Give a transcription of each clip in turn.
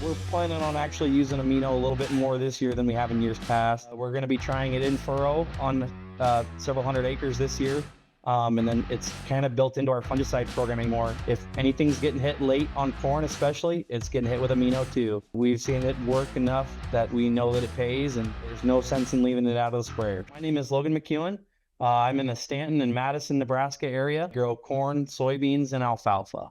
We're planning on actually using AmiNo a little bit more this year than we have in years past. We're going to be trying it in furrow on several hundred acres this year. And then it's kind of built into our fungicide programming more. If anything's getting hit late on corn especially, it's getting hit with AmiNo too. We've seen it work enough that we know that it pays, and there's no sense in leaving it out of the sprayer. My name is Logan McKeon. I'm in the Stanton and Madison, Nebraska area. Grow corn, soybeans, and alfalfa.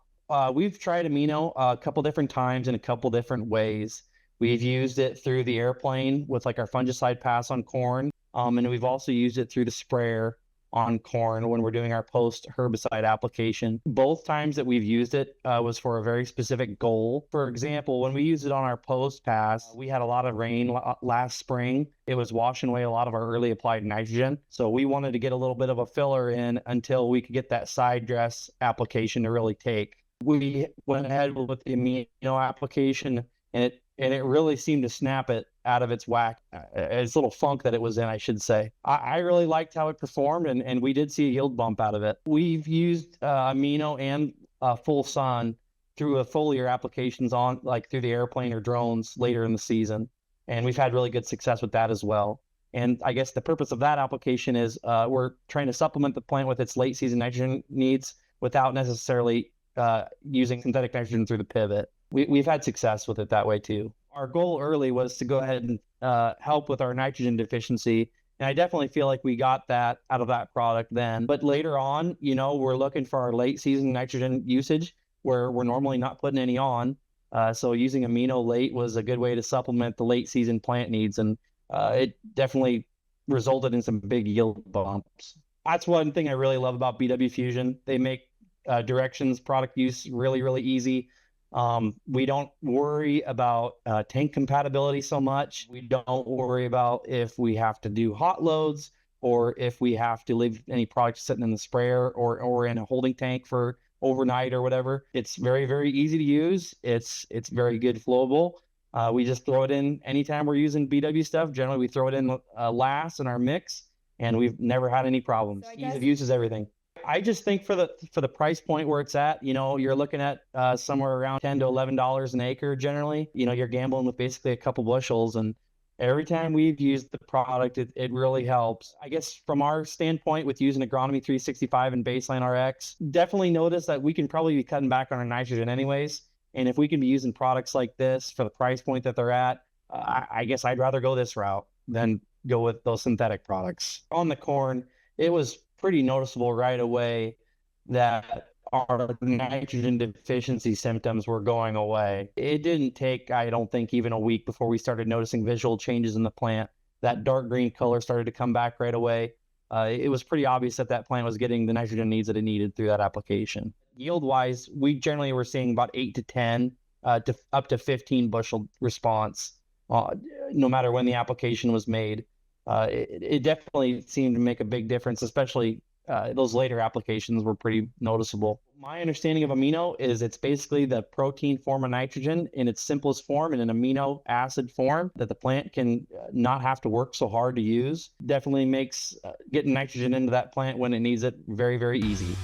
We've tried AmiNo a couple different times in a couple different ways. We've used it through the airplane with like our fungicide pass on corn. And we've also used it through the sprayer on corn when we're doing our post herbicide application. Both times that we've used it was for a very specific goal. For example, when we used it on our post pass, we had a lot of rain last spring. It was washing away a lot of our early applied nitrogen. So we wanted to get a little bit of a filler in until we could get that side dress application to really take. We went ahead with the AmiNo application, and it really seemed to snap it out of its whack, its little funk that it was in, I should say. I really liked how it performed, and we did see a yield bump out of it. We've used AmiNo and Full Sun through a foliar applications on like through the airplane or drones later in the season, and we've had really good success with that as well. And I guess the purpose of that application is we're trying to supplement the plant with its late season nitrogen needs without necessarily using synthetic nitrogen through the pivot. We've had success with it that way too. Our goal early was to go ahead and help with our nitrogen deficiency. And I definitely feel like we got that out of that product then. But later on, we're looking for our late season nitrogen usage where we're normally not putting any on. So using AmiNo late was a good way to supplement the late season plant needs. And it definitely resulted in some big yield bumps. That's one thing I really love about BW Fusion. They make directions, product use really, really easy. We don't worry about tank compatibility so much. We don't worry about if we have to do hot loads or if we have to leave any product sitting in the sprayer or in a holding tank for overnight or whatever. It's very, very easy to use. It's very good flowable. We just throw it in anytime we're using BW stuff. Generally, we throw it in last in our mix, and we've never had any problems. So ease of use is everything. I just think for the price point where it's at, you're looking at somewhere around $10 to $11 an acre generally. You're gambling with basically a couple bushels, and every time we've used the product, it really helps. I guess from our standpoint with using Agronomy 365 and Baseline RX, definitely notice that we can probably be cutting back on our nitrogen anyways. And if we can be using products like this for the price point that they're at, I guess I'd rather go this route than go with those synthetic products. On the corn, it was pretty noticeable right away that our nitrogen deficiency symptoms were going away. It didn't take, I don't think, even a week before we started noticing visual changes in the plant. That dark green color started to come back right away. It was pretty obvious that plant was getting the nitrogen needs that it needed through that application. Yield-wise, we generally were seeing about 8 to 10 to up to 15 bushel response, no matter when the application was made. It definitely seemed to make a big difference, especially those later applications were pretty noticeable. My understanding of AmiNo is it's basically the protein form of nitrogen in its simplest form, in an amino acid form that the plant can not have to work so hard to use. Definitely makes getting nitrogen into that plant when it needs it very, very easy.